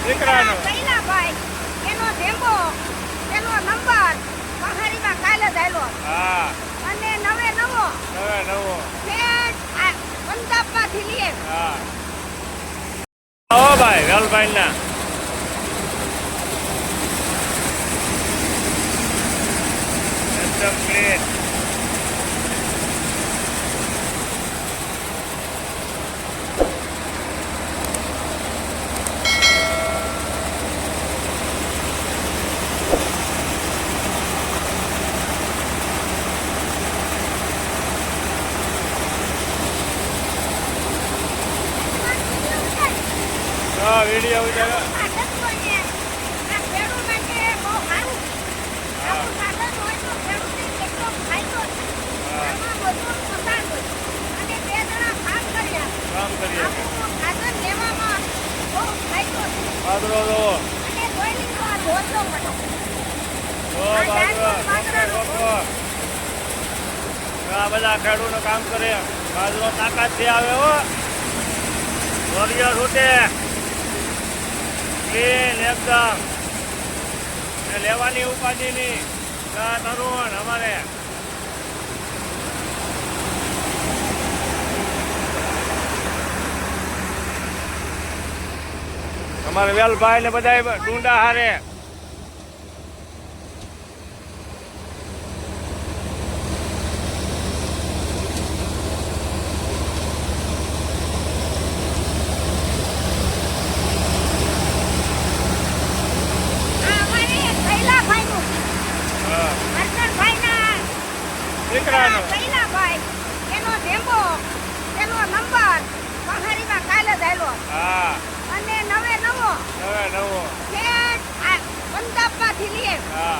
દીકરાનો કઈલા ભાઈ એનો ધેંબો એનો નંબર પહાડીમાં કાલે જ આયલો હા અને નવે નવો પંજાબમાંથી લીએ હા ઓ ભાઈ વેલભાઈ ના એકદમ ક્લીન वीडियो उतारो काम करिए बादरो दो આ બધા ખેડૂતો કામ કરે બાજરો તાકાતથી આવે હો વરિયા છૂટે એકદમ લેવાની ઉપાધિની તરુણ અમારે વેલભાઈ ને બધા ડુંડા હારે દીકરાનો કઈલા ભાઈ એનો ધેંબો એનો નંબર પહાડીમાં કાલે જ આયલો હા અને નવે નવો પંજાબમાંથી લીએ હા